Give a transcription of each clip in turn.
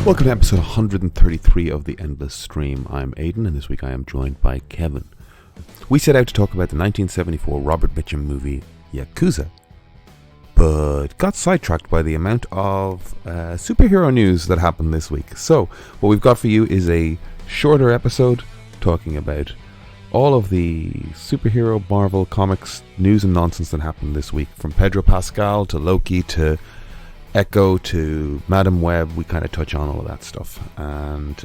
Welcome to episode 133 of The Endless Stream. I'm Aidan, and this week I am joined by Kevin. We set out to talk about the 1974 Robert Mitchum movie Yakuza, but got sidetracked by the amount of superhero news that happened this week. So, what we've got for you is a shorter episode talking about all of the superhero Marvel Comics news and nonsense that happened this week, from Pedro Pascal to Loki to Echo to Madam Web. We kind of touch on all of that stuff, and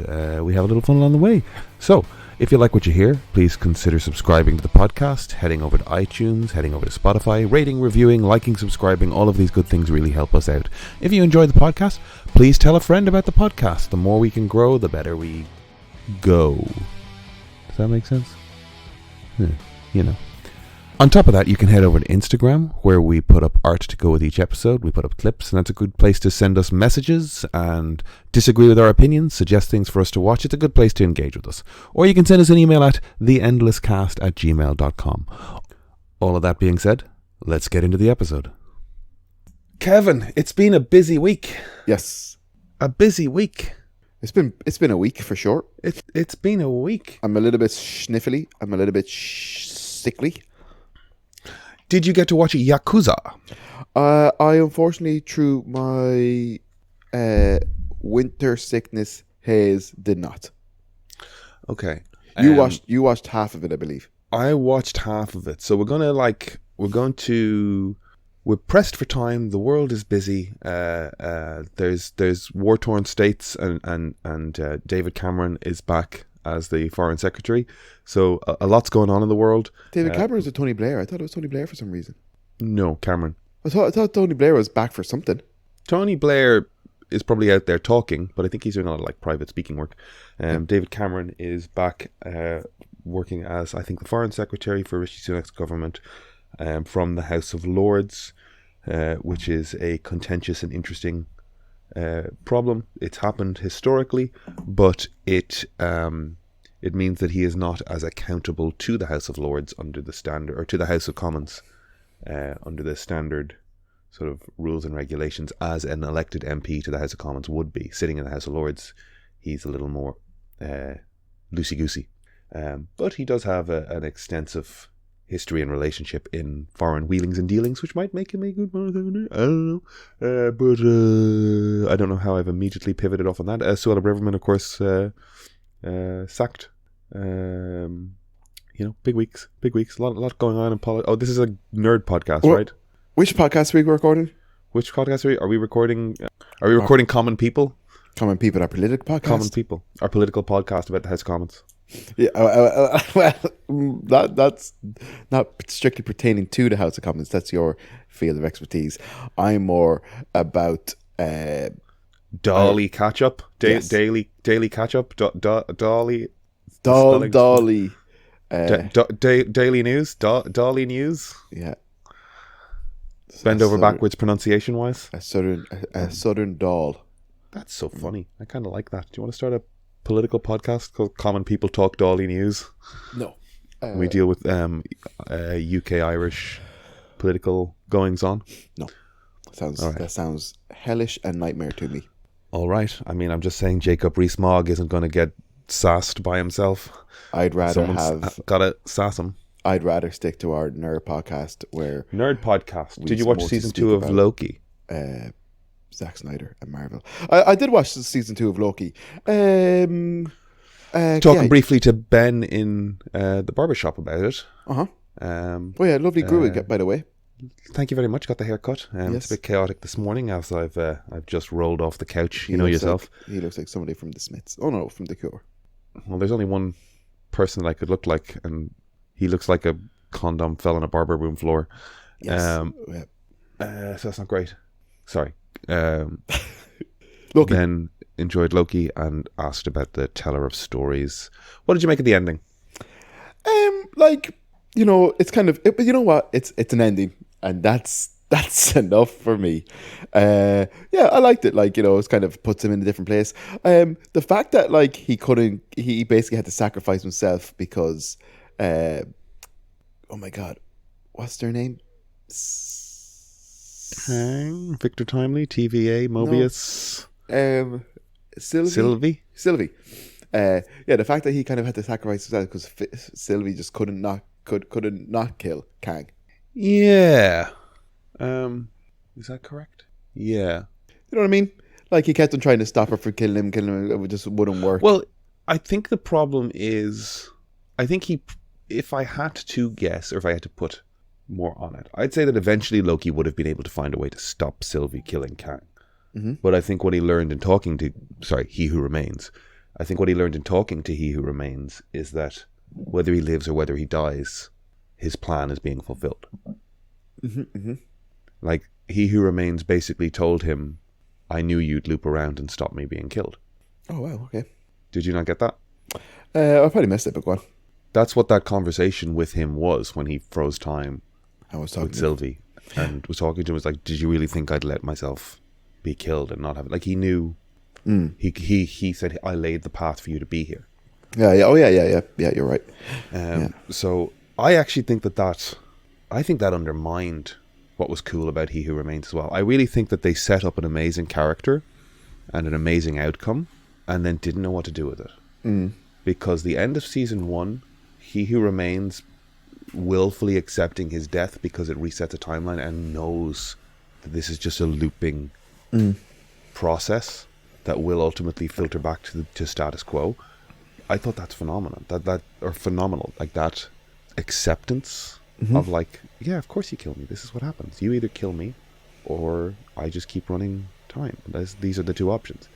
we have a little fun along the way. So, if you like what you hear, please consider subscribing to the podcast, heading over to iTunes, heading over to Spotify, rating, reviewing, liking, subscribing. All of these good things really help us out. If you enjoy the podcast, please tell a friend about the podcast. The more we can grow, the better we go. Does that make sense? You know. On top of that, you can head over to Instagram, where we put up art to go with each episode. We put up clips, and that's a good place to send us messages and disagree with our opinions, suggest things for us to watch. It's a good place to engage with us. Or you can send us an email at theendlesscast@gmail.com. All of that being said, let's get into the episode. Kevin, it's been a busy week. Yes. A busy week. It's been a week for sure. It's been a week. I'm a little bit sniffly. I'm a little bit sickly. Did you get to watch Yakuza? I unfortunately, through my winter sickness haze, did not. Okay. You watched half of it, I believe. I watched half of it. So we're pressed for time. The world is busy. There's war-torn states, and David Cameron is back as the foreign secretary. So a lot's going on in the world. David Cameron's with Tony Blair. I thought it was Tony Blair for some reason. No, Cameron. I thought Tony Blair was back for something. Tony Blair is probably out there talking, but I think he's doing a lot of private speaking work. David Cameron is back working as, I think, the foreign secretary for Rishi Sunak's government, from the House of Lords, which is a contentious and interesting problem. It's happened historically, but it means that he is not as accountable to the House of Lords under the standard, or to the House of Commons under the standard sort of rules and regulations as an elected MP to the House of Commons would be. Sitting in the House of Lords, he's a little more loosey-goosey, but he does have an extensive history and relationship in foreign wheelings and dealings, which might make him a good mother. I don't know. But I don't know how I've immediately pivoted off on that. Suella Braverman, of course, sacked. Big weeks. A lot going on in politics. Oh, this is a nerd podcast, right? Which podcast are we recording? Which podcast are we recording? Are we recording Common People? Common People, our political podcast? Common People, our political podcast about the House of Commons. Yeah, that's not strictly pertaining to the House of Commons. That's your field of expertise. I'm more about Dolly catch-up, yes. daily catch-up, Dolly, daily news, Dolly news. Yeah, bend over backwards pronunciation-wise. A southern doll. That's so funny. I kind of like that. Do you want to start a political podcast called Common People Talk Dolly News? No. We deal with UK Irish political goings on. No. That sounds hellish and nightmare to me. All right. I mean, I'm just saying Jacob Rees-Mogg isn't going to get sassed by himself. I'd rather gotta sass him. I'd rather stick to our nerd podcast where Nerd podcast. Did you watch season 2 of Loki? Zack Snyder and Marvel. I did watch season 2 of Loki. Talking briefly to Ben in the barbershop about it. Lovely grew by the way. Thank you very much. Got the haircut. Yes. It's a bit chaotic this morning as I've just rolled off the couch. You know yourself. He looks like somebody from the Smiths. Oh no, from The Cure. Well, there's only one person that I could look like, and he looks like a condom fell on a barber room floor. Yes. So that's not great. Sorry. Loki. Ben enjoyed Loki and asked about the Teller of Stories. What did you make of the ending? It's kind of, but you know what? It's an ending, and that's enough for me. I liked it. It kind of puts him in a different place. The fact that he basically had to sacrifice himself because, oh my God, what's their name? Victor Timely, TVA, Mobius. Sylvie. Sylvie. Yeah, the fact that he kind of had to sacrifice himself because Sylvie just couldn't not kill Kang. Yeah. Is that correct? Yeah. You know what I mean? Like he kept on trying to stop her from killing him. It just wouldn't work. Well, I think the problem is, I think if I had to guess, or if I had to put more on it, I'd say that eventually Loki would have been able to find a way to stop Sylvie killing Kang. Mm-hmm. But I think what he learned in talking to, He Who Remains, I think what he learned in talking to He Who Remains is that whether he lives or whether he dies, his plan is being fulfilled. Mm-hmm, mm-hmm. Like, He Who Remains basically told him, I knew you'd loop around and stop me being killed. Oh, wow, okay. Did you not get that? I probably missed it, but go on. That's what that conversation with him was when he froze time I was talking with Sylvie and was talking to him. Was like, did you really think I'd let myself be killed and not have it? Like, he knew. He said, I laid the path for you to be here. Yeah. Oh, yeah. You're right. So I actually think that undermined what was cool about He Who Remains as well. I really think that they set up an amazing character and an amazing outcome and then didn't know what to do with it. Because the end of season 1, He Who Remains willfully accepting his death because it resets a timeline and knows that this is just a looping process that will ultimately filter back to status quo. I thought that's phenomenal. Phenomenal. Like that acceptance of like, yeah, of course you kill me. This is what happens. You either kill me or I just keep running time. These are the two options.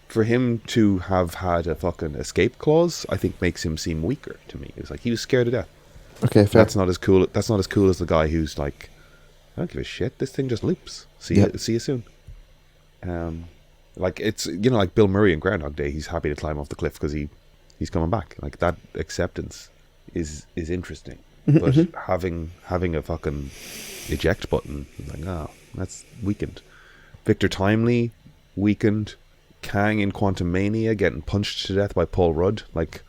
For him to have had a fucking escape clause, I think makes him seem weaker to me. It's like he was scared to death. Okay, fair. That's not as cool as the guy who's like, I don't give a shit. This thing just loops. See you soon. Like it's like Bill Murray in Groundhog Day. He's happy to climb off the cliff because he's coming back. Like that acceptance is interesting. But having a fucking eject button, like that's weakened. Victor Timely weakened. Kang in Quantumania getting punched to death by Paul Rudd. Like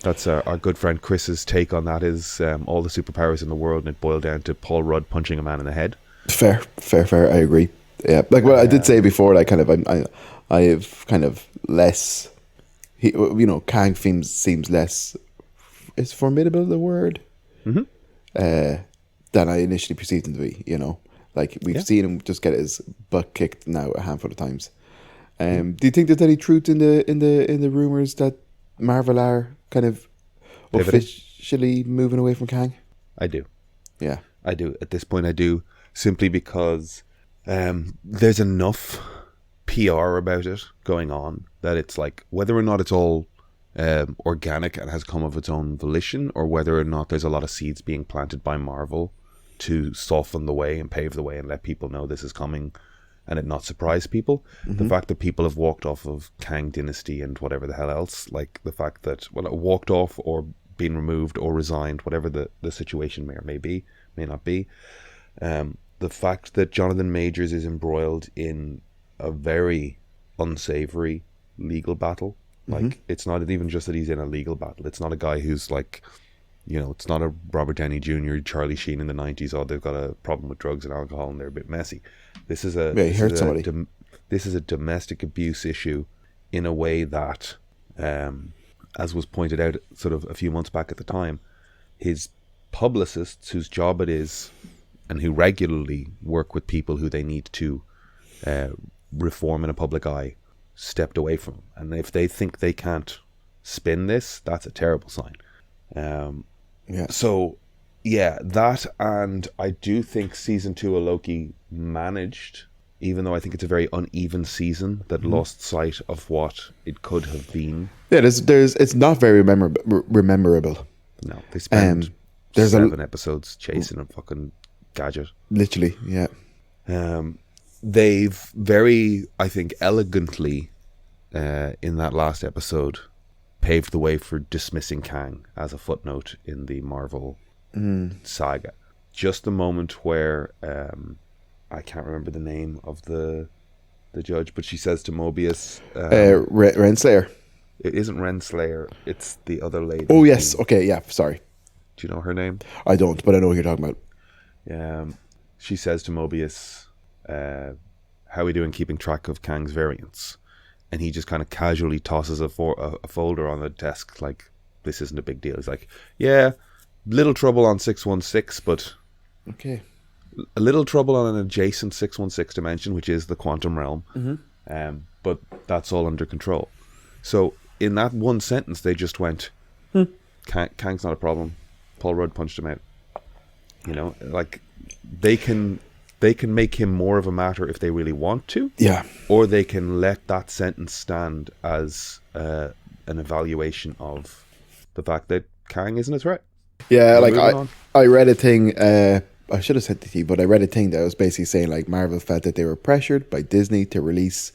that's our good friend Chris's take on that is all the superpowers in the world, and it boiled down to Paul Rudd punching a man in the head. Fair. I agree. Yeah, like what I did say before, like I have kind of less. Kang seems less. Is formidable the word? Than I initially perceived him to be. Like we've seen him just get his butt kicked now a handful of times. Do you think there's any truth in the rumors that Marvel are kind of officially moving away from Kang? I do. Yeah, I do. At this point, I do, simply because there's enough PR about it going on that it's like whether or not it's all organic and has come of its own volition, or whether or not there's a lot of seeds being planted by Marvel to soften the way and pave the way and let people know this is coming and it not surprise people. The fact that people have walked off of Kang Dynasty and whatever the hell else, like the fact that walked off or been removed or resigned, whatever the situation may or may not be, the fact that Jonathan Majors is embroiled in a very unsavory legal battle. Like it's not even just that he's in a legal battle. It's not a guy who's like, it's not a Robert Downey Jr., Charlie Sheen in the 90s. Oh, they've got a problem with drugs and alcohol and they're a bit messy. This is this is a domestic abuse issue in a way that, as was pointed out sort of a few months back at the time, his publicists, whose job it is, and who regularly work with people who they need to reform in a public eye, stepped away from him. And if they think they can't spin this, that's a terrible sign. So yeah, that, and I do think season 2 of Loki managed, even though I think it's a very uneven season that lost sight of what it could have been. Yeah, it's not very rememberable. No, they spent 7 episodes chasing a fucking gadget. Literally, yeah. They've very, I think, elegantly in that last episode paved the way for dismissing Kang as a footnote in the Marvel saga. Just the moment where I can't remember the name of the judge, but she says to Mobius, Renslayer. It isn't Renslayer, it's the other lady. Oh yes, okay, yeah, sorry. Do you know her name? I don't, but I know what you're talking about. She says to Mobius, how are we doing keeping track of Kang's variants? and he just kind of casually tosses a folder on the desk like this isn't a big deal. He's like, yeah, little trouble on 616, but Okay. a little trouble on an adjacent 616 dimension, which is the quantum realm. But that's all under control. So in that one sentence, they just went, Kang's not a problem. Paul Rudd punched him out. You know, like they can make him more of a matter if they really want to. Yeah. Or they can let that sentence stand as an evaluation of the fact that Kang isn't a threat. Yeah, like Moving on. I read a thing, I should have said it to you, but I read a thing that was basically saying like Marvel felt that they were pressured by Disney to release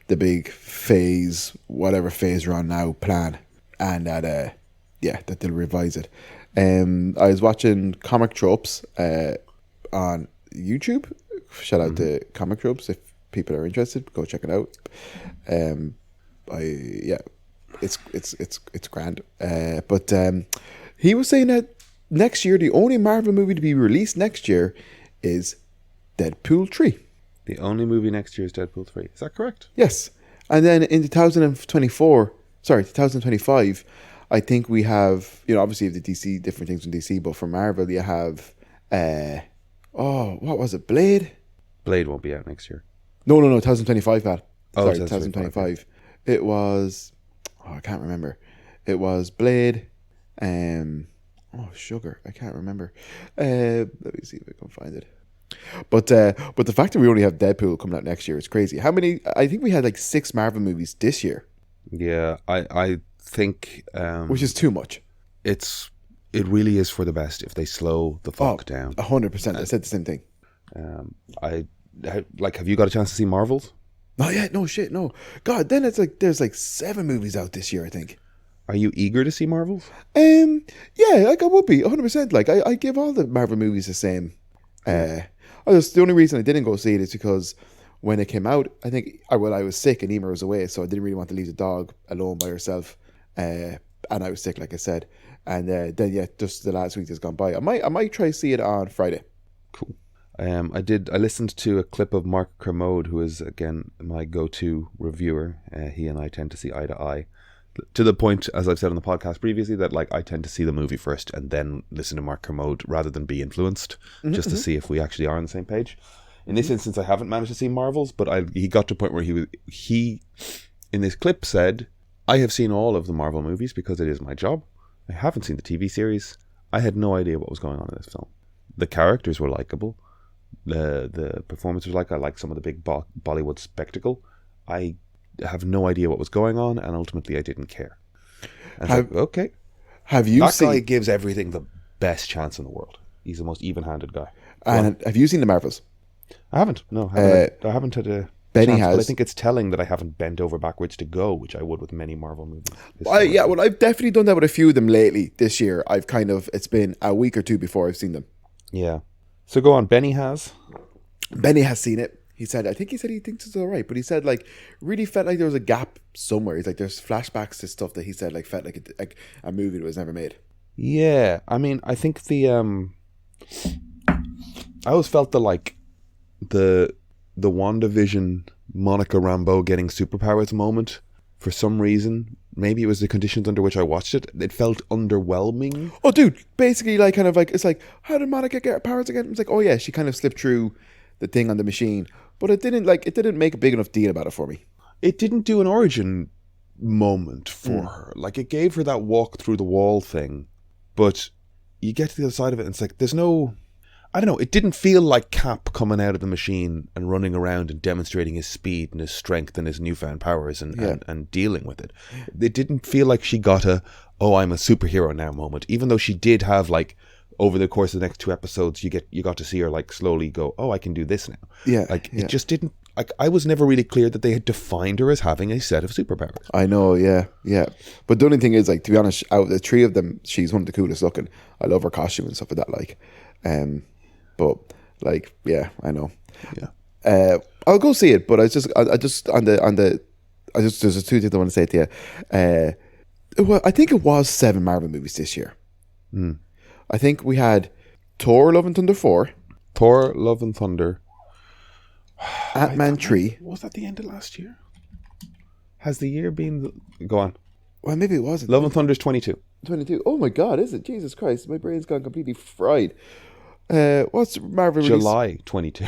the big phase, whatever phase we're on now, plan, and that that they'll revise it. I was watching Comic Tropes on YouTube. Shout out to Comic Tropes if people are interested, go check it out. It's grand. But he was saying that next year the only Marvel movie to be released next year is Deadpool 3. The only movie next year is Deadpool 3. Is that correct? Yes. And then in 2025, I think we have, obviously the DC, different things from DC, but for Marvel you have, what was it, Blade? Blade won't be out next year. No, 2025, Pat. Oh, Sorry, 2025. 2025. It was, I can't remember. It was Blade, Sugar, I can't remember. Let me see if I can find it. But the fact that we only have Deadpool coming out next year is crazy. How many? I think we had like 6 Marvel movies this year. Yeah, I think Which is too much. it really is for the best if they slow the fuck down. 100%. I said the same thing. Have you got a chance to see Marvels? Not yet. No shit. No. God. Then it's like there's like 7 movies out this year, I think. Are you eager to see Marvels? Yeah. Like I would be 100%. Like I give all the Marvel movies the same. The only reason I didn't go see it is because when it came out, I think I was sick and Emer was away, so I didn't really want to leave the dog alone by herself. And I was sick, like I said. And then just the last week that's gone by, I might try to see it on Friday. Cool. I listened to a clip of Mark Kermode, who is again my go-to reviewer. He and I tend to see eye to eye, to the point, as I've said on the podcast previously, that like I tend to see the movie first and then listen to Mark Kermode rather than be influenced, just to see if we actually are on the same page. In this instance, I haven't managed to see Marvels, but he got to a point where he in this clip said, I have seen all of the Marvel movies because it is my job. I haven't seen the TV series. I had no idea what was going on in this film. The characters were likable. The performance was I like some of the big Bollywood spectacle. I have no idea what was going on, and ultimately I didn't care. Okay. Have you that seen... guy gives everything the best chance in the world. He's the most even-handed guy. And have you seen the Marvels? I haven't. No, I haven't had a Benny chance, has. but I think it's telling that I haven't bent over backwards to go, which I would with many Marvel movies. I've definitely done that with a few of them lately this year. It's been a week or two before I've seen them. Yeah. So go on. Benny has seen it. He said he thinks it's all right, but he said like really felt like there was a gap somewhere. He's like there's flashbacks to stuff that he said like felt like a movie that was never made. Yeah, I mean, I think I always felt the WandaVision Monica Rambeau getting superpowers moment, for some reason, maybe it was the conditions under which I watched it, it felt underwhelming. Oh, dude, basically it's like how did Monica get her powers again? It's like, oh yeah, she kind of slipped through the thing on the machine, but it didn't make a big enough deal about it for me. It didn't do an origin moment for her. Like, it gave her that walk through the wall thing, but you get to the other side of it and it's like there's no, I don't know, it didn't feel like Cap coming out of the machine and running around and demonstrating his speed and his strength and his newfound powers and dealing with it. It didn't feel like she got I'm a superhero now moment, even though she did have over the course of the next 2 episodes, you got to see her slowly go, I can do this now. Yeah. It just didn't, I was never really clear that they had defined her as having a set of superpowers. I know, yeah. But the only thing is, to be honest, out of the 3 of them, she's one of the coolest looking. I love her costume and stuff like that, but I know. Yeah. I'll go see it, but there's just 2 things I want to say to you. I think it was 7 Marvel movies this year. I think we had Thor: Love and Thunder 4. Thor: Love and Thunder. Ant-Man 3. Was that the end of last year? Has the year been... Go on. Well, maybe it wasn't. Love and Thunder's 22. 22. Oh my God, is it? Jesus Christ, my brain's gone completely fried. What's Marvel release? July 22.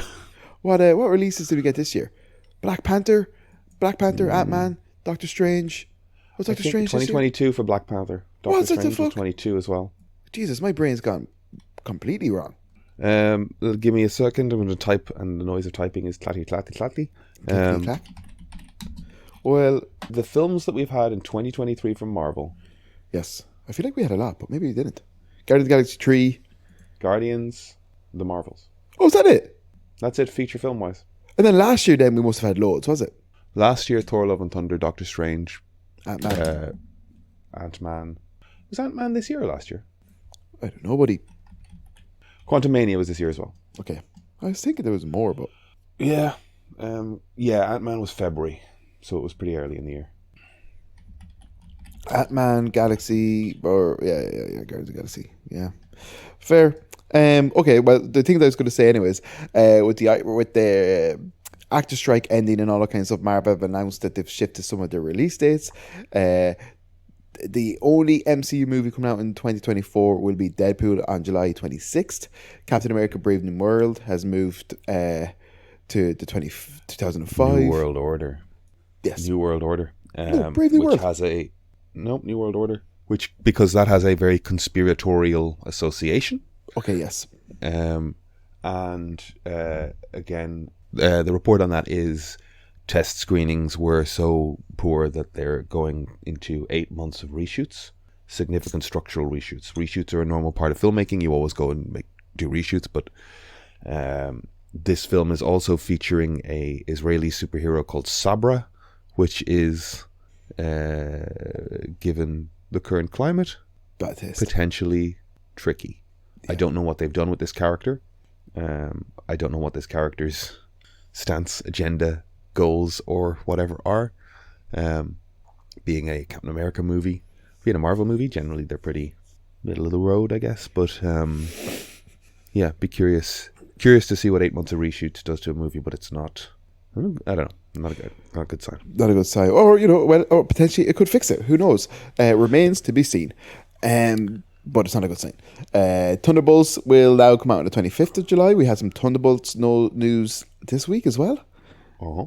What releases did we get this year? Black Panther, Ant-Man, Doctor Strange. Was Doctor Strange 2022 for Black Panther. Doctor Strange was 22 as well. Jesus, my brain's gone completely wrong. Give me a second. I'm going to type, and the noise of typing is clatty, clatty, clatty. Clack. Well, the films that we've had in 2023 from Marvel. Yes. I feel like we had a lot, but maybe we didn't. Guardians of the Galaxy 3. Guardians, The Marvels. Oh, is that it? That's it, feature film-wise. And then last year, then we must have had loads, was it? Last year, Thor, Love and Thunder, Doctor Strange, Ant-Man. Ant-Man. Was Ant-Man this year or last year? I don't know, buddy. Quantumania was this year as well. Okay. I was thinking there was more, but... Yeah. Ant-Man was February, so it was pretty early in the year. Ant-Man, Galaxy, or... Yeah, Guardians of the Galaxy. Yeah. Fair. Okay, well, the thing that I was going to say anyways, with the actor strike ending and all that kind of stuff, Marvel have announced that they've shifted some of their release dates. The only MCU movie coming out in 2024 will be Deadpool on July 26th. Captain America Brave New World has moved to the 2005. New World Order. Yes. New World Order. Brave New World. New World Order. Because that has a very conspiratorial association. Okay, yes. Again, the report on that is test screenings were so poor that they're going into 8 months of reshoots, significant structural reshoots. Reshoots are a normal part of filmmaking. You always go and do reshoots, but this film is also featuring a Israeli superhero called Sabra, which is, given the current climate, potentially tricky. Yeah. I don't know what they've done with this character. I don't know what this character's stance, agenda, goals, or whatever are. Being a Captain America movie, being a Marvel movie, generally they're pretty middle of the road, I guess. But yeah, be curious to see what 8 months of reshoots does to a movie. But it's not. I don't know. Not a good sign. Not a good sign. Or or potentially it could fix it. Who knows? Remains to be seen. But it's not a good sign. Thunderbolts will now come out on the 25th of July. We had some Thunderbolts news this week as well. Uh-huh.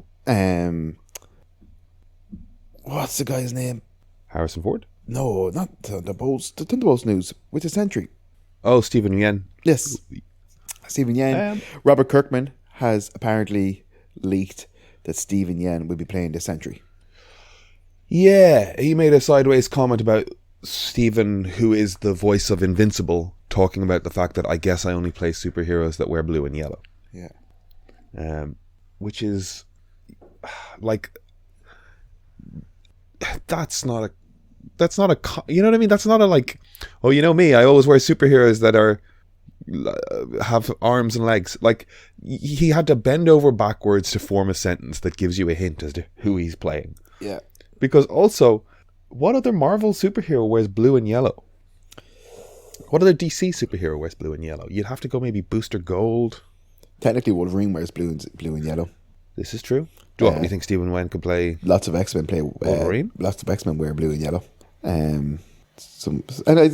What's the guy's name? Harrison Ford? No, not Thunderbolts. The Thunderbolts news with the Sentry. Oh, Stephen Yeun. Yes. Stephen Yeun. Robert Kirkman has apparently leaked that Stephen Yeun will be playing the Sentry. Yeah, he made a sideways comment about Stephen, who is the voice of Invincible, talking about the fact that I guess I only play superheroes that wear blue and yellow. Yeah. Which is like, that's not a, you know what I mean? That's not a like, oh, you know me, I always wear superheroes that have arms and legs. Like, he had to bend over backwards to form a sentence that gives you a hint as to who he's playing. Yeah. Because also, what other Marvel superhero wears blue and yellow? What other DC superhero wears blue and yellow? You'd have to go maybe Booster Gold. Technically, Wolverine wears blue and yellow. This is true. Do you think Stephen Yeun could play? Lots of X-Men play Wolverine. Lots of X-Men wear blue and yellow.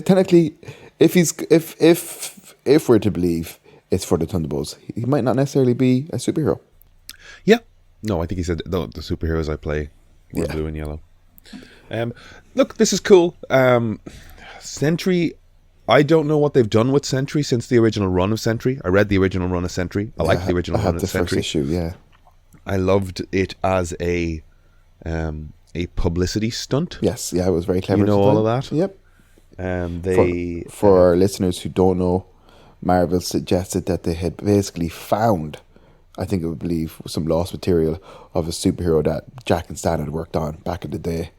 Technically, if we're to believe it's for the Thunderbolts, he might not necessarily be a superhero. Yeah. No, I think he said the superheroes I play were blue and yellow. Look, this is cool. Sentry, I don't know what they've done with Sentry since the original run of Sentry. I read the original run of Sentry. I liked the original run of Sentry. I had the first issue, yeah. I loved it as a publicity stunt. Yes, yeah, it was very clever. You know all of that? Yep. For our listeners who don't know, Marvel suggested that they had basically found, I think I would believe, some lost material of a superhero that Jack and Stan had worked on back in the day.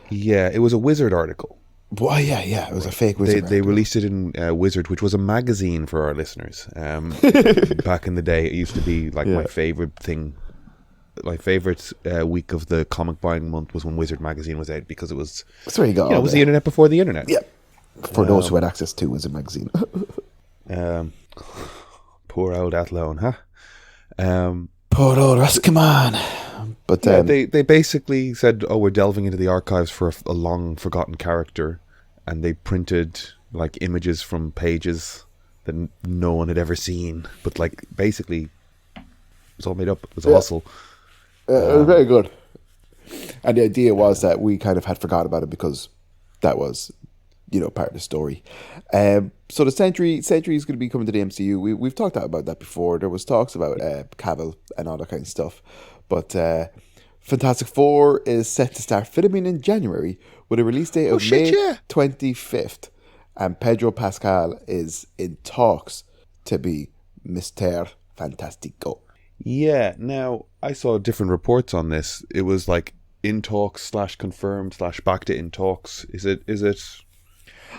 Yeah, it was a Wizard article. Well, yeah, it was a fake Wizard. They released it in Wizard, which was a magazine for our listeners. Back in the day, it used to be like my favorite thing. My favorite week of the comic buying month was when Wizard magazine was out, because it was. That's where you got. It was the internet before the internet. Yeah, for those who had access to Wizard magazine. Poor old Athlone, huh? Poor old Roscommon. But Yeah, they basically said, "Oh, we're delving into the archives for a long forgotten character," and they printed like images from pages that no one had ever seen. But like basically, it was all made up. It was a hustle. it was very good. And the idea was that we kind of had forgotten about it because that was, part of the story. So the Sentry is going to be coming to the MCU. We've talked about that before. There was talks about Cavill and all that kind of stuff. But Fantastic Four is set to start filming in January with a release date of May 25th. And Pedro Pascal is in talks to be Mr. Fantastico. Yeah. Now I saw different reports on this. It was like in talks / confirmed / back to in talks. Is it?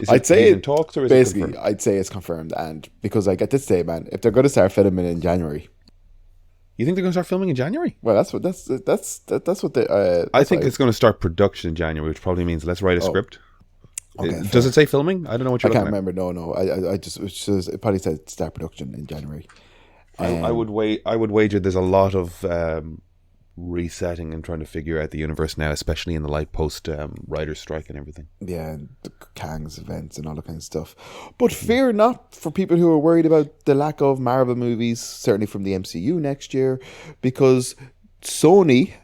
I'd say in talks or is basically, it confirmed? I'd say it's confirmed. And because I get to say, man, if they're going to start filming in January, You think they're going to start filming in January? well, that's what they. I think it's going to start production in January, which probably means let's write a script. Okay, Does it say filming? I don't know what I you're can't looking at. remember. No. It probably said start production in January. I would wager there's a lot of resetting and trying to figure out the universe now, especially in the light post writer's strike and everything. Yeah, and the Kangs events and all that kind of stuff. But fear not for people who are worried about the lack of Marvel movies, certainly from the MCU next year, because Sony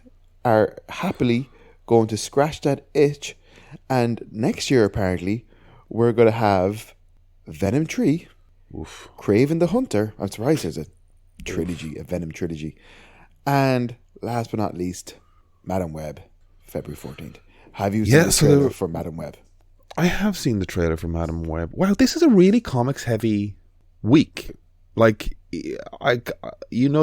are happily going to scratch that itch. And next year, apparently, we're going to have Venom 3, Kraven the Hunter. I'm surprised there's a trilogy, a Venom trilogy. And last but not least, Madam Web, February 14th. Have you seen the trailer for Madam Web? I have seen the trailer for Madam Web. Wow, this is a really comics heavy week. Like, the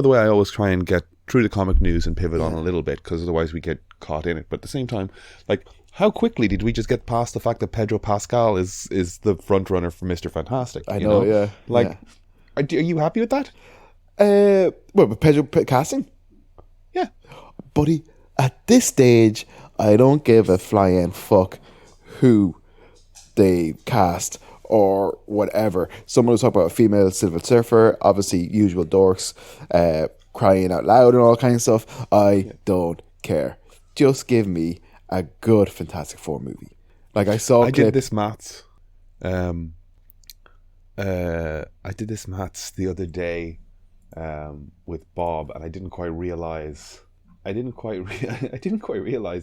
way I always try and get through the comic news and pivot on a little bit, because otherwise we get caught in it. But at the same time, like, how quickly did we just get past the fact that Pedro Pascal is the front runner for Mr. Fantastic? I know, yeah. Like, Are you happy with that? With Pedro casting? Yeah. Buddy, at this stage, I don't give a flying fuck who they cast or whatever. Someone was talking about a female Silver Surfer, obviously usual dorks, crying out loud and all kind of stuff. I don't care. Just give me a good Fantastic Four movie. Like I did this maths. I did this maths the other day with Bob, and I didn't quite realize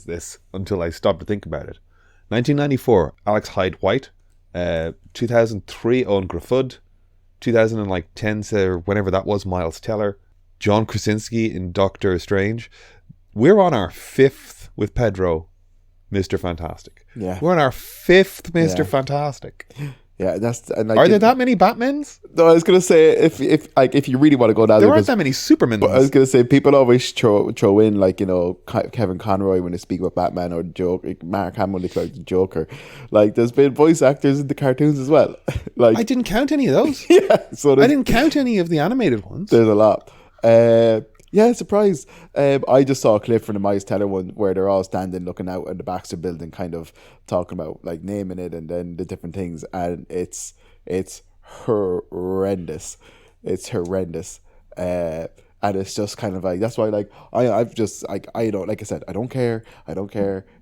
this until I stopped to think about it. 1994, Alex Hyde White. 2003, Owen Gruffudd. 2010, or whenever that was, Miles Teller. John Krasinski in Doctor Strange. We're on our 5th with Pedro, Mr. Fantastic. Yeah, we're on our 5th Mr. Fantastic. Yeah, are there that many Batmans? No, I was gonna say if you really want to go down there aren't that many Supermans. But I was gonna say people always throw in like Kevin Conroy when they speak about Batman or Joker, Mark Hamill when they talk the Joker. Like there's been voice actors in the cartoons as well. Like I didn't count any of those. Yeah, so I didn't count any of the animated ones. There's a lot. Yeah, surprised. I just saw a clip from the Miles Teller one where they're all standing looking out at the Baxter Building, kind of talking about like naming it and then the different things, and it's horrendous. It's horrendous. And it's just kind of like, that's why like I've just like I don't, like I said, I don't care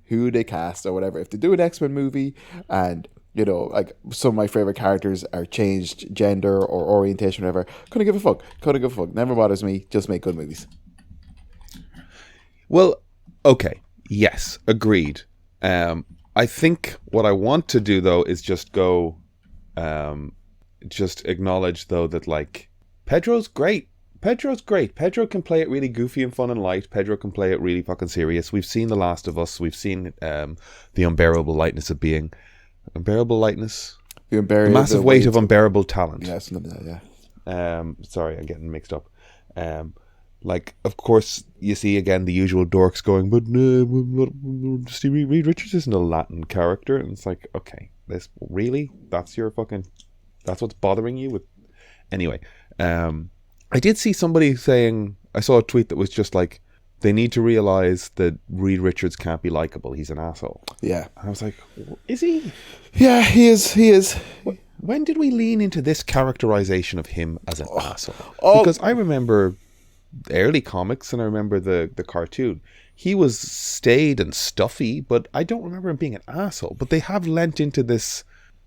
who they cast or whatever. If they do an X-Men movie and like some of my favorite characters are changed gender or orientation, whatever, couldn't give a fuck. Never bothers me. Just make good movies. Well, okay, yes, agreed. I think what I want to do though is just go, just acknowledge though that like Pedro's great. Pedro can play it really goofy and fun and light. Pedro can play it really fucking serious. We've seen The Last of Us. We've seen The Unbearable Lightness of Being. Unbearable lightness, the massive weight of unbearable talent. Yeah, something like that. Yeah. Sorry, I'm getting mixed up. Like, of course, you see again the usual dorks going, but Stevie Reed Richards isn't a Latin character, and it's like, okay, that's what's bothering you with. Anyway, I did see somebody saying, I saw a tweet that was just like, they need to realize that Reed Richards can't be likable. He's an asshole. Yeah. And I was like, is he? Yeah, he is. When did we lean into this characterization of him as an asshole? Because I remember early comics and I remember the cartoon. he was staid and stuffy, but I don't remember him being an asshole. But they have lent into this.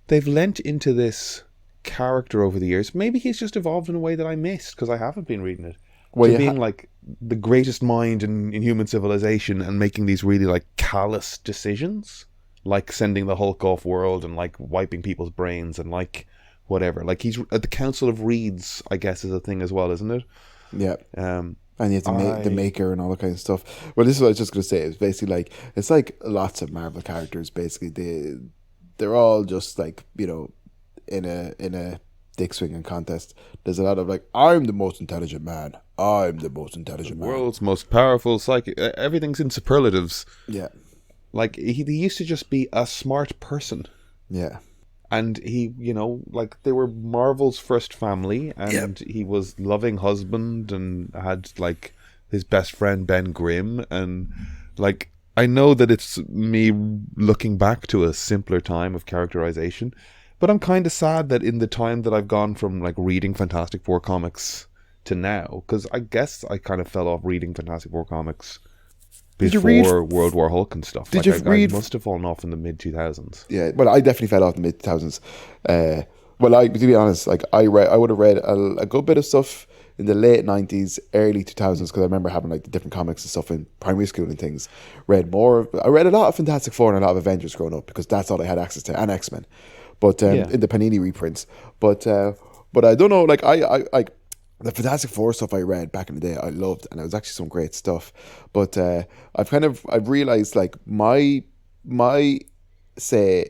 They've lent into this character over the years. Maybe he's just evolved in a way that I missed because I haven't been reading it. Well, to being like the greatest mind in human civilization and making these really like callous decisions, like sending the Hulk off world and like wiping people's brains and like whatever. Like he's at the Council of Reeds, I guess, is a thing as well, isn't it? Yeah. And you have to make the Maker and all that kind of stuff. Well, this is what I was just going to say. It's basically like, it's like lots of Marvel characters, basically. They're all just like, you know, in a dick swinging contest. There's a lot of like, I'm the most intelligent man. I'm the most intelligent man. World's most powerful psychic. Everything's in superlatives. Yeah. Like he used to just be a smart person. Yeah. And he, you know, like they were Marvel's first family, and he was loving husband and had like his best friend Ben Grimm, and like I know that it's me looking back to a simpler time of characterization, but I'm kind of sad that in the time that I've gone from like reading Fantastic Four comics to now, because I guess I kind of fell off reading Fantastic Four comics before World War Hulk and stuff. Did like, you read? I must have fallen off in the mid 2000s. Yeah, well, I definitely fell off in the mid 2000s. To be honest, like I would have read a good bit of stuff in the late 90s, early 2000s, because I remember having like the different comics and stuff in primary school and things. I read a lot of Fantastic Four and a lot of Avengers growing up because that's all I had access to, and X-Men. But in the Panini reprints. But I don't know, like I the Fantastic Four stuff I read back in the day, I loved, and it was actually some great stuff. But I've realized like my say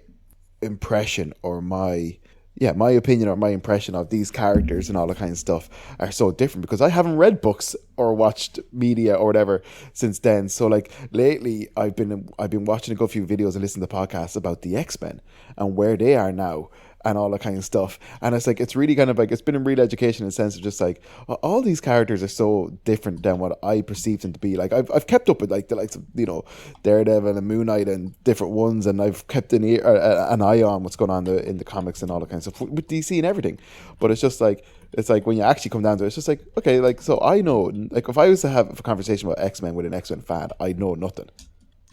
impression or my opinion or my impression of these characters and all that kind of stuff are so different because I haven't read books or watched media or whatever since then. So like lately I've been watching a good few videos and listening to podcasts about the X-Men and where they are now and all that kind of stuff. And it's like, it's really kind of like, it's been a real education in the sense of just like, all these characters are so different than what I perceived them to be. Like I've kept up with like the likes of, you know, Daredevil and Moon Knight and different ones, and I've kept an eye on what's going on in the comics and all that kind of stuff with DC and everything. But it's just like, it's like when you actually come down to it, it's just like, okay, like, so I know, like if I was to have a conversation about X-Men with an X-Men fan, I know nothing.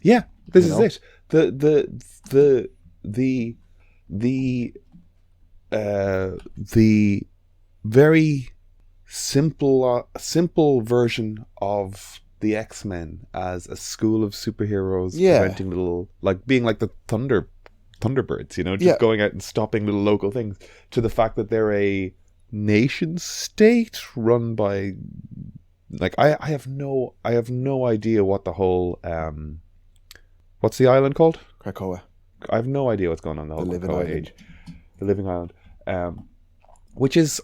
Yeah, this is it. The very simple version of the X-Men as a school of superheroes, preventing little, like being like the Thunderbirds, you know, just going out and stopping little local things, to the fact that they're a nation state run by, like, I have no idea what the whole what's the island called? Krakoa. I have no idea what's going on in the whole Krakoa age. The Living Island. Which is,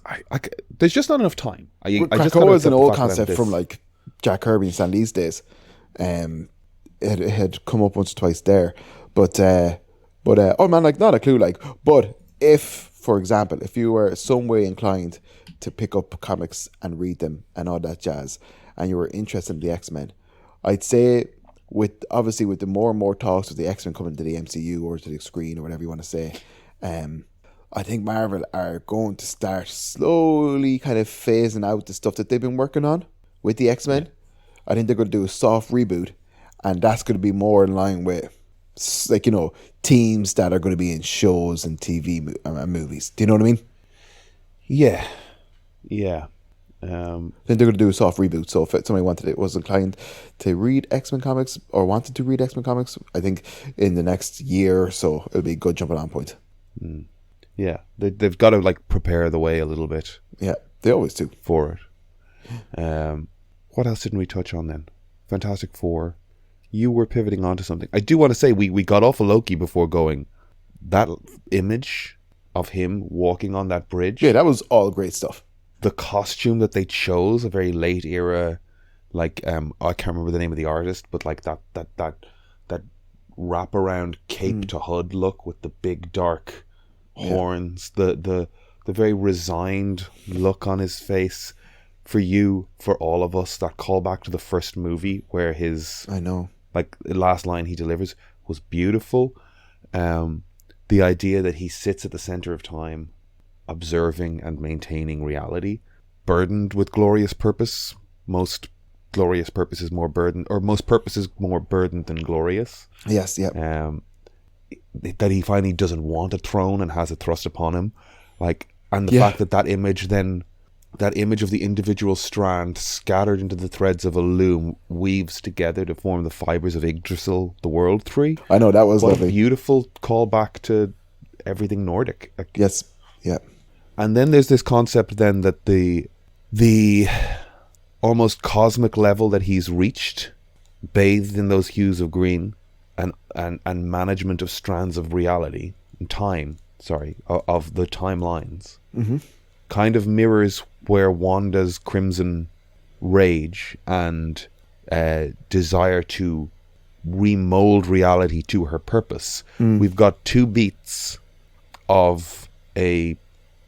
there's just not enough time. Krakoa is an old concept from like Jack Kirby and Stan Lee's days. It had come up once or twice there, but oh man, like not a clue. Like, but if, for example, if you were some way inclined to pick up comics and read them and all that jazz, and you were interested in the X-Men, I'd say with the more and more talks of the X-Men coming to the MCU or to the screen or whatever you want to say, I think Marvel are going to start slowly kind of phasing out the stuff that they've been working on with the X-Men. Yeah. I think they're going to do a soft reboot, and that's going to be more in line with, like, you know, teams that are going to be in shows and TV movies. Do you know what I mean? Yeah. I think they're going to do a soft reboot. So if somebody was inclined to read X-Men comics or wanted to read X-Men comics, I think in the next year or so, it'll be a good jumping on point. Mm. Yeah, they've got to like prepare the way a little bit. Yeah, they always do for it. What else didn't we touch on then? Fantastic Four. You were pivoting onto something. I do want to say we got off of Loki before going. That image of him walking on that bridge. Yeah, that was all great stuff. The costume that they chose, a very late era, like I can't remember the name of the artist, but like that wraparound cape to hood look with the big dark horns, the very resigned look on his face, for all of us, that callback to the first movie where his, I know, like the last line he delivers was beautiful. The idea that he sits at the center of time, observing and maintaining reality, burdened with glorious purpose, most glorious purpose is more burden, or most purpose is more burdened than glorious. Yes, yeah. That he finally doesn't want a throne and has it thrust upon him, like, and the Yeah. fact that image then, that image of the individual strand scattered into the threads of a loom weaves together to form the fibers of Yggdrasil, the world tree. I know, that was What a lovely. beautiful callback to everything Nordic. Like, Yes, yeah. and then there's this concept then that the almost cosmic level that he's reached, bathed in those hues of green, and management of strands of reality, of the timelines, kind of mirrors where Wanda's crimson rage and desire to remold reality to her purpose. We've got two beats of a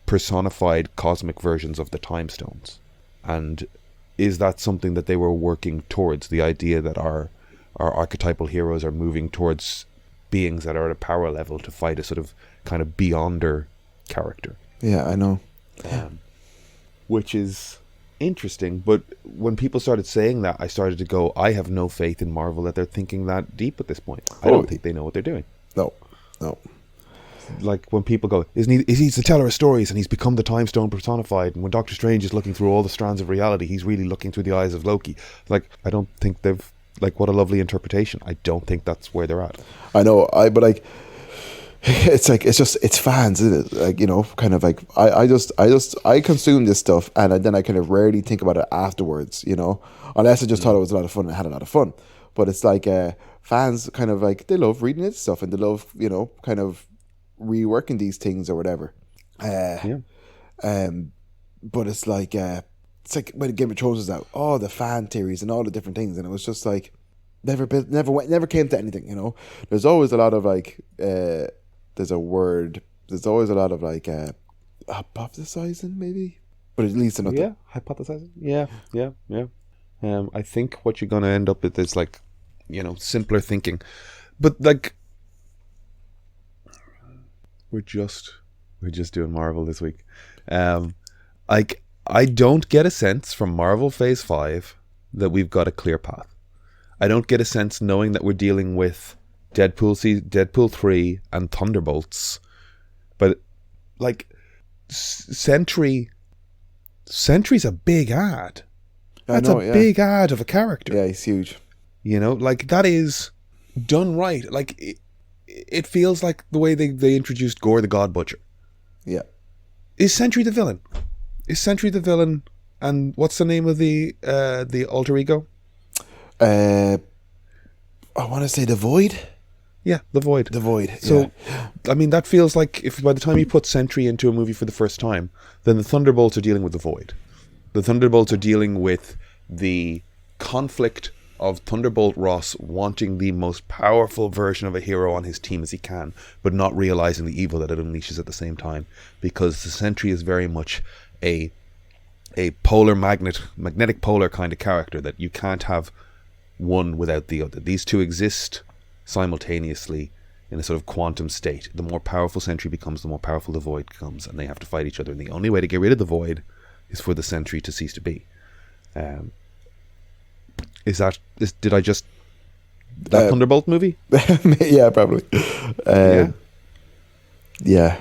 personified cosmic versions of the time stones. And is that something that they were working towards? The idea that our archetypal heroes are moving towards beings that are at a power level to fight a sort of kind of beyonder character. Yeah, I know. Which is interesting. But when people started saying that, I started to go, I have no faith in Marvel that they're thinking that deep at this point. I don't think they know what they're doing. No. Like when people go, he's the teller of stories and he's become the time stone personified, and when Doctor Strange is looking through all the strands of reality, he's really looking through the eyes of Loki. Like, I don't think they've, like, what a lovely interpretation. I don't think that's where they're at. I know, but like, it's fans, isn't it? Like, you know, kind of like, I consume this stuff, and then I kind of rarely think about it afterwards, you know, unless I just thought it was a lot of fun and had a lot of fun. But it's like, fans kind of like, they love reading this stuff, and they love, you know, kind of reworking these things or whatever. But it's like when Game of Thrones was out, all the fan theories and all the different things, and it was just like never came to anything, you know. There's always a lot of like there's always a lot of like hypothesizing, maybe, but it leads to nothing. Yeah, hypothesizing. Yeah. I think what you're gonna end up with is, like, you know, simpler thinking, but like we're just doing Marvel this week. Like, I don't get a sense from Marvel Phase 5 that we've got a clear path. I don't get a sense, knowing that we're dealing with Deadpool 3 and Thunderbolts, but like Sentry's a big ad. That's big ad of a character. Yeah, he's huge. You know, like, that is done right. Like, it feels like the way they introduced Gore the God Butcher. Yeah. Is Sentry the villain? And what's the name of the alter ego? I want to say the Void. Yeah, the Void. The Void. So, yeah. I mean, that feels like if by the time you put Sentry into a movie for the first time, then the Thunderbolts are dealing with the Void. The Thunderbolts are dealing with the conflict of Thunderbolt Ross wanting the most powerful version of a hero on his team as he can, but not realizing the evil that it unleashes at the same time, because the Sentry is very much a polar magnetic polar kind of character, that you can't have one without the other. These two exist simultaneously in a sort of quantum state. The more powerful Sentry becomes, the more powerful the Void becomes, and they have to fight each other, and the only way to get rid of the Void is for the Sentry to cease to be. Did I just Thunderbolt movie? Yeah, probably. Yeah.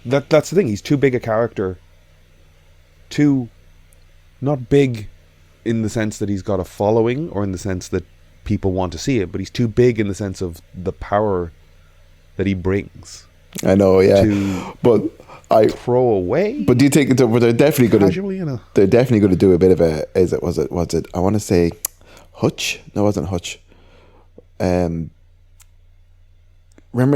That's the thing. He's too big a character. Not big in the sense that he's got a following, or in the sense that people want to see it, but he's too big in the sense of the power that he brings. I know, yeah. But I throw away. But do you think they're definitely going casually, you know? They're definitely going to do a bit of a. Was it? I want to say, Hutch. No, it wasn't Hutch. Remember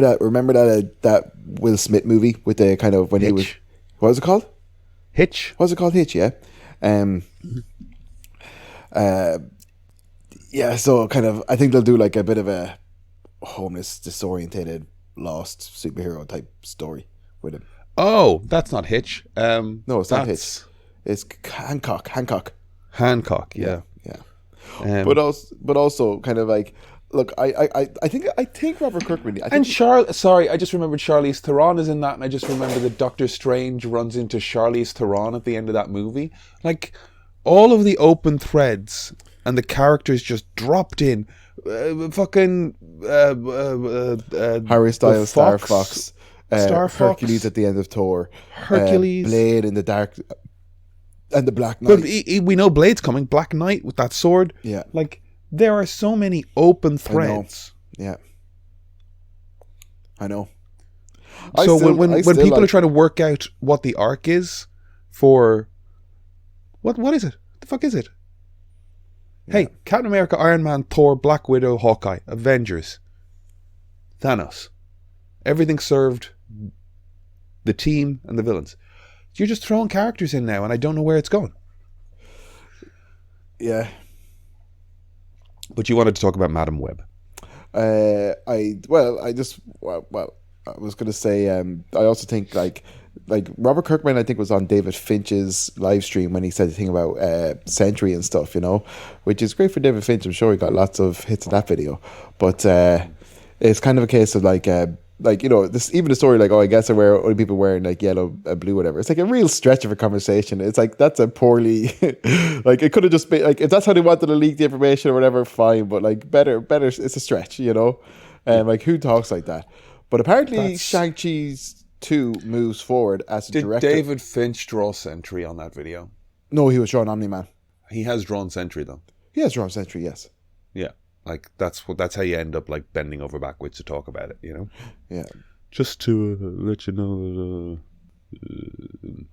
that Will Smith movie with the kind of when Hitch. He was. What was it called? Hitch. What was it called? Hitch. Yeah. Yeah. So kind of, I think they'll do like a bit of a homeless, disorientated, lost superhero type story with him. Oh, that's not Hitch. No, it's not Hitch. It's Hancock. Hancock, yeah. But also kind of like, look, I think Robert Kirkman. I just remembered Charlize Theron is in that, and I just remember that Doctor Strange runs into Charlize Theron at the end of that movie. Like, all of the open threads and the characters just dropped in. Fucking Harry Styles, Star Fox, Fox, Star Fox, Hercules at the end of Thor, Hercules, Blade in the Dark, and the Black but Knight. we know Blade's coming. Black Knight with that sword. Yeah, Like there are so many open threads. yeah, I know. So when people like, are trying to work out what the arc is for, what is it? The fuck is it? Yeah. Hey, Captain America, Iron Man, Thor, Black Widow, Hawkeye, Avengers, Thanos, everything served the team and the villains. You're just throwing characters in now, and I don't know where it's going. Yeah. But you wanted to talk about Madam Web. I was going to say, I also think like Robert Kirkman, I think was on David Finch's live stream when he said the thing about Sentry and stuff, you know, which is great for David Finch. I'm sure he got lots of hits in that video, but it's kind of a case of like, you know, this, even the story like, oh, I guess only people wearing like yellow and blue, whatever. It's like a real stretch of a conversation. It's like, that's a poorly, like it could have just been like, if that's how they wanted to leak the information or whatever, fine. But like better, it's a stretch, you know, like who talks like that? But apparently Shang-Chi's 2 moves forward as a director. Did David Finch draw Sentry on that video? No, he was drawing Omni-Man. He has drawn Sentry though. He has drawn Sentry, yes. Yeah. Like that's how you end up like bending over backwards to talk about it, you know? Yeah. Just to let you know that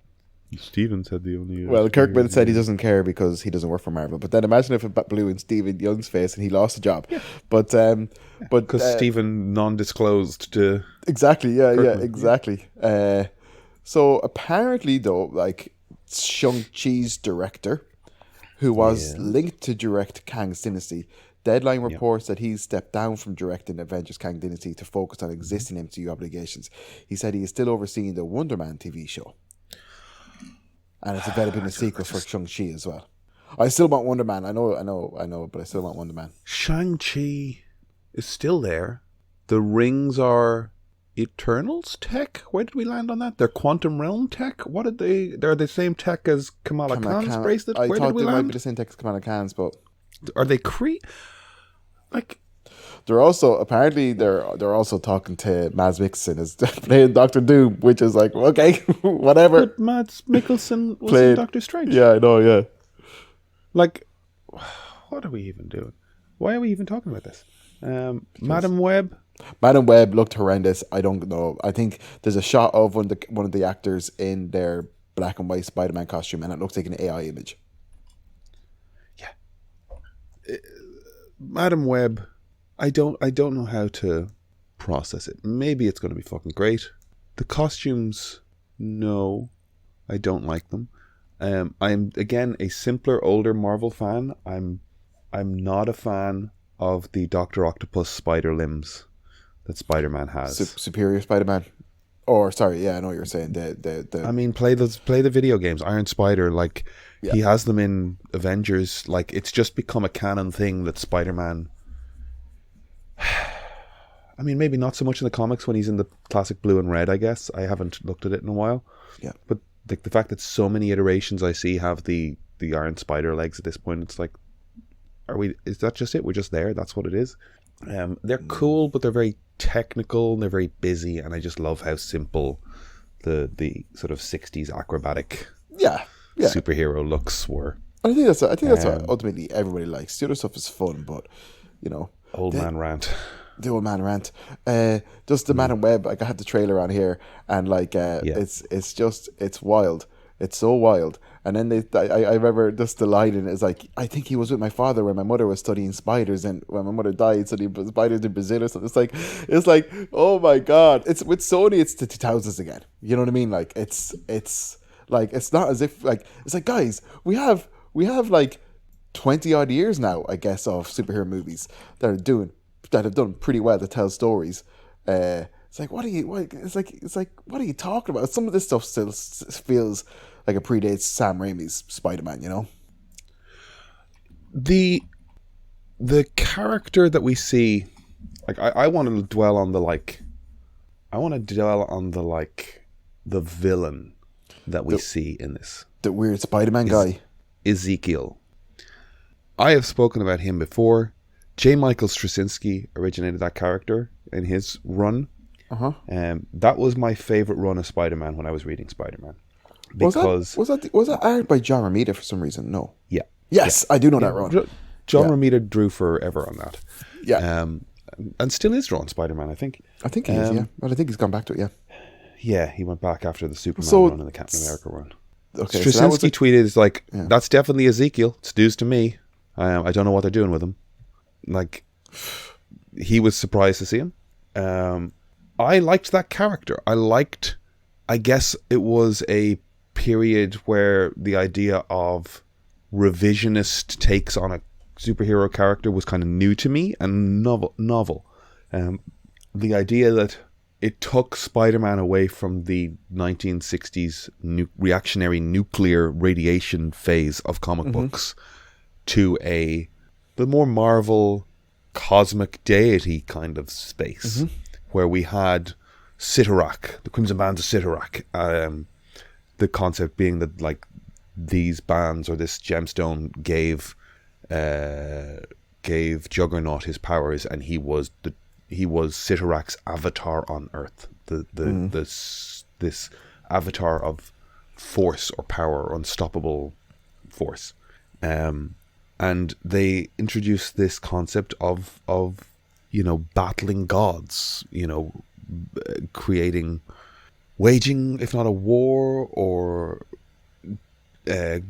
Steven said the only... well, Kirkman said he doesn't care because he doesn't work for Marvel. But then imagine if it blew in Stephen Young's face and he lost the job. Yeah. But because Stephen non-disclosed to... Exactly, yeah, Kirkman. yeah, exactly. So apparently though, like Shang-Chi's director, who was linked to direct Kang's Dynasty, Deadline reports that he's stepped down from directing Avengers Kang Dynasty to focus on existing MCU obligations. He said he is still overseeing the Wonder Man TV show. And it's developing a sequel for Shang-Chi as well. I still want Wonder Man. I know, but I still want Wonder Man. Shang-Chi is still there. The rings are Eternals tech? Where did we land on that? They're Quantum Realm tech? What did they... They're the same tech as Kamala Khan's bracelet? I Where thought did we they land? might be the same tech as Kamala Khan's, but... Are they Kree? Like... They're also apparently they're also talking to Mads Mikkelsen as playing Doctor Doom, which is like, okay, whatever. But Mads Mikkelsen was Played in Doctor Strange. Yeah, I know, yeah. Like, what are we even doing? Why are we even talking about this? Madam Web. Madam Web looked horrendous. I don't know. I think there's a shot of one of the actors in their black and white Spider-Man costume, and it looks like an AI image. Yeah. Madam Web. I don't know how to process it. Maybe it's going to be fucking great. The costumes, no, I don't like them. I'm again a simpler, older Marvel fan. I'm not a fan of the Dr. Octopus spider limbs that Spider-Man has. Superior Spider-Man. Or sorry, yeah, I know what you're saying. The I mean, play the video games. Iron Spider, like he has them in Avengers. Like it's just become a canon thing that Spider-Man. I mean, maybe not so much in the comics when he's in the classic blue and red, I guess. I haven't looked at it in a while. Yeah. But the fact that so many iterations I see have the Iron Spider legs at this point, it's like, is that just it? We're just there? That's what it is? They're cool, but they're very technical and they're very busy, and I just love how simple the sort of 60s acrobatic superhero looks were. I think that's what ultimately everybody likes. The other stuff is fun, but, you know... Old man rant. Just the Madam Web. Like I have the trailer on here, and like it's wild. It's so wild. And then I remember just the line in it is like, I think he was with my father when my mother was studying spiders, and when my mother died studying spiders in Brazil or something. It's like oh my god. It's with Sony. It's the 2000s again. You know what I mean? Like it's like it's not as if like it's like guys we have like 20 odd years now, I guess, of superhero movies that have done pretty well to tell stories. It's like what are you talking about? Some of this stuff still feels like it predates Sam Raimi's Spider-Man, you know? The character that we see, like I want to dwell on the the villain that we see in this. The weird Spider-Man guy. Ezekiel. I have spoken about him before. J. Michael Straczynski originated that character in his run. That was my favorite run of Spider-Man when I was reading Spider-Man. Because was that art by John Romita for some reason? No. Yeah. Yes, I do know that run. John Romita drew forever on that. Yeah. And still is drawing Spider-Man, I think. I think he is, yeah. But I think he's gone back to it, yeah. Yeah, he went back after the Superman run and the Captain America run. Okay, Straczynski tweeted, like, that's definitely Ezekiel. It's news to me. I don't know what they're doing with him. Like, he was surprised to see him. I liked that character. I guess it was a period where the idea of revisionist takes on a superhero character was kind of new to me and novel. The idea that it took Spider-Man away from the 1960s reactionary nuclear radiation phase of comic books to the more Marvel cosmic deity kind of space, where we had Cyttorak, the Crimson Bands of Cyttorak, the concept being that like these bands or this gemstone gave Juggernaut his powers, and he was Cyttorak's avatar on Earth, this avatar of force or power or unstoppable force, and they introduced this concept of battling gods, waging if not a war or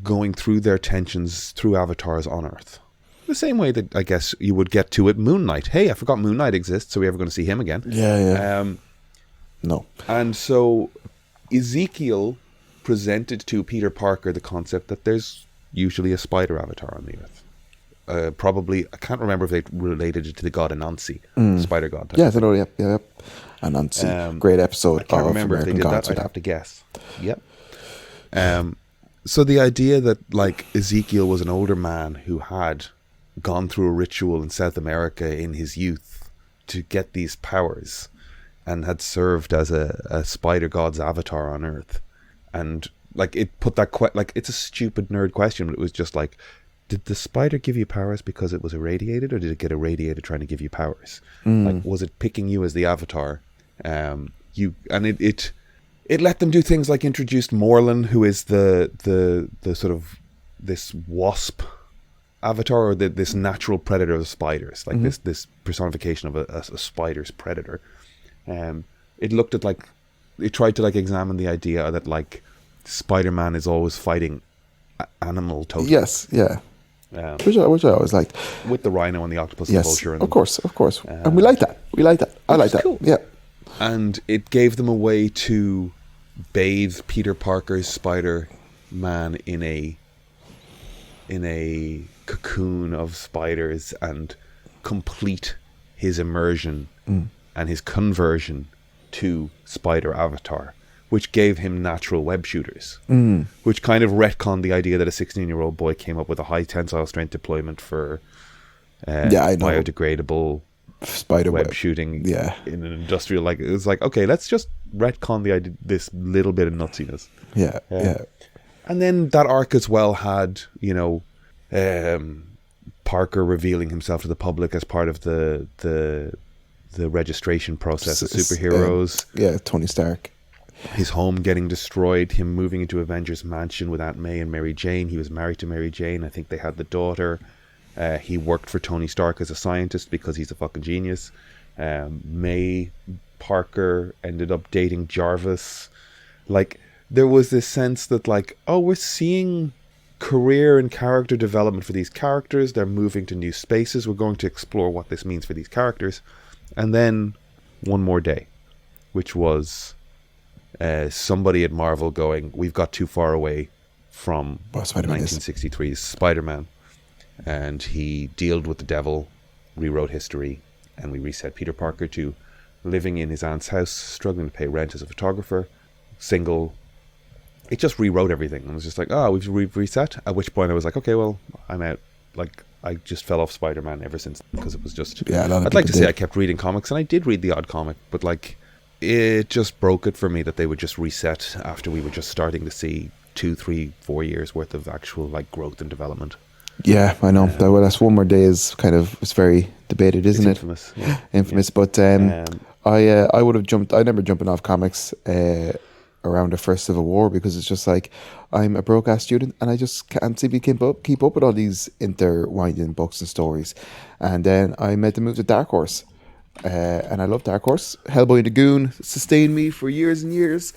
going through their tensions through avatars on Earth. The same way that I guess you would get to it Moon Knight. Hey, I forgot Moon Knight exists. Are we ever going to see him again? Yeah. No. And so Ezekiel presented to Peter Parker the concept that there's usually a spider avatar on the Earth. Probably, I can't remember if they related it to the god Anansi, spider god. Yeah, I know. Yep. Anansi, great episode. I can't remember American if they did Gods that. I'd have to guess. Yep. So the idea that like Ezekiel was an older man who had gone through a ritual in South America in his youth to get these powers and had served as a spider god's avatar on Earth, and like it put that like it's a stupid nerd question, but it was just like, did the spider give you powers because it was irradiated, or did it get irradiated trying to give you powers? Like, was it picking you as the avatar? It let them do things like introduced Morlun, who is the sort of this wasp avatar, or this natural predator of spiders, like this personification of a spider's predator. It looked at like, it tried to like examine the idea that like Spider-Man is always fighting animal totems. Yes, yeah. Which I always liked. With the rhino and the octopus Yes, and the vulture. And, of course. And we like that. I like that. Cool. Yeah. And it gave them a way to bathe Peter Parker's Spider-Man in a cocoon of spiders and complete his immersion and his conversion to spider avatar, which gave him natural web shooters, which kind of retconned the idea that a 16-year-old boy came up with a high tensile strength deployment for biodegradable spider web shooting in an industrial, like, it was like, okay, let's just retcon the idea, this little bit of nutsiness. Yeah. And then that arc as well had, Parker revealing himself to the public as part of the registration process of superheroes. Tony Stark. His home getting destroyed, him moving into Avengers Mansion with Aunt May and Mary Jane. He was married to Mary Jane. I think they had the daughter. He worked for Tony Stark as a scientist because he's a fucking genius. May Parker ended up dating Jarvis. Like, there was this sense that like, oh, we're seeing career and character development for these characters. They're moving to new spaces. We're going to explore what this means for these characters. And then one more day, which was somebody at Marvel going, we've got too far away from 1963's Spider-Man. And he dealt with the devil, rewrote history, and we reset Peter Parker to living in his aunt's house, struggling to pay rent as a photographer, single. It just rewrote everything. And it was just like, we've reset. At which point I was like, okay, well, I'm out. Like, I just fell off Spider-Man ever since, because it was just... I'd like to say I kept reading comics, and I did read the odd comic, but like, it just broke it for me that they would just reset after we were just starting to see 2, 3, 4 years worth of actual like growth and development. Yeah, I know. Well, that's One More Day is kind of, it's very debated, isn't It's it? infamous. Yeah. Infamous. But I would have jumped. I remember jumping off comics around the first Civil War, because it's just like, I'm a broke ass student and I just can't seem to keep up with all these interwinding books and stories. And then I made the move to Dark Horse. And I love Dark Horse. Hellboy and the Goon sustained me for years and years,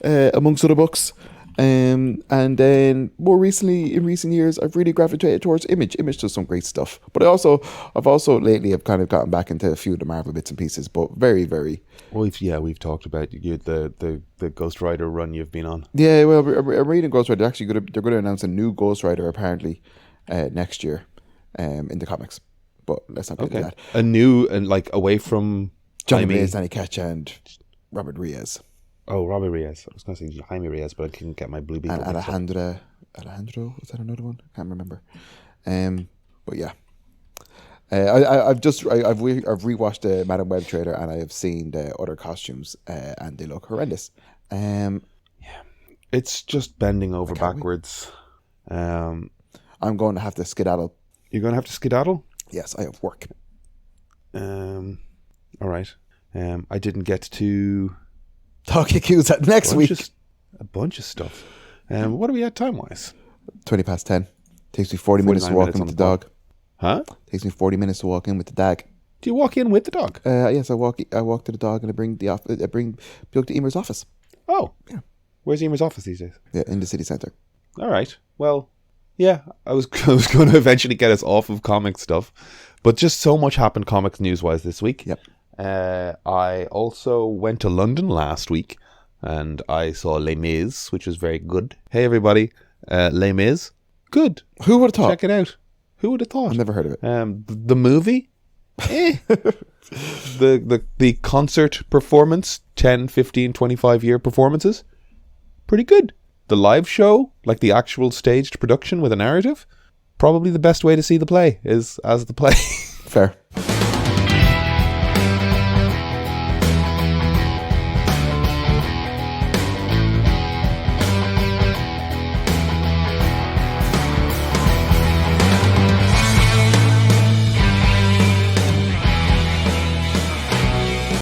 amongst other books. And then more recently, in recent years, I've really gravitated towards Image. Image does some great stuff. But I've also lately have kind of gotten back into a few of the Marvel bits and pieces. But very, very. Well, we've talked about the Ghost Rider run you've been on. Yeah, well, I'm reading Ghost Rider. They're going to announce a new Ghost Rider apparently next year, in the comics. But let's not get into that. A new, and like away from Johnny Jaime. Blaze, Danny Ketch, and Robert Reyes. Oh, Robbie Reyes. I was going to say Jaime Reyes, but I couldn't get my Blue Beetle. And Alejandro, was that another one? I can't remember. But yeah, I've rewatched the Madam Web trailer, and I have seen the other costumes, and they look horrendous. It's just bending over backwards. I'm going to have to skedaddle. You're going to have to skedaddle? Yes, I have work. All right. I didn't get to Talk Yakuza next week. A bunch of stuff. What are we at time-wise? 20 past 10. Takes me 40 minutes to walk in with the dog. Huh? Takes me 40 minutes to walk in with the dog. Do you walk in with the dog? Yes, I walk to the dog, and I bring Bjork to Emer's office. Oh. Yeah. Where's Emer's office these days? Yeah, in the city centre. All right. Well, yeah, I was going to eventually get us off of comic stuff, but just so much happened comics news-wise this week. Yep. I also went to London last week, and I saw Les Mis, which was very good. Hey, everybody. Les Mis. Good. Who would have thought? Check it out. Who would have thought? I've never heard of it. The movie? The concert performance, 10, 15, 25-year performances, pretty good. The live show, like the actual staged production with a narrative, probably the best way to see the play is as the play. Fair.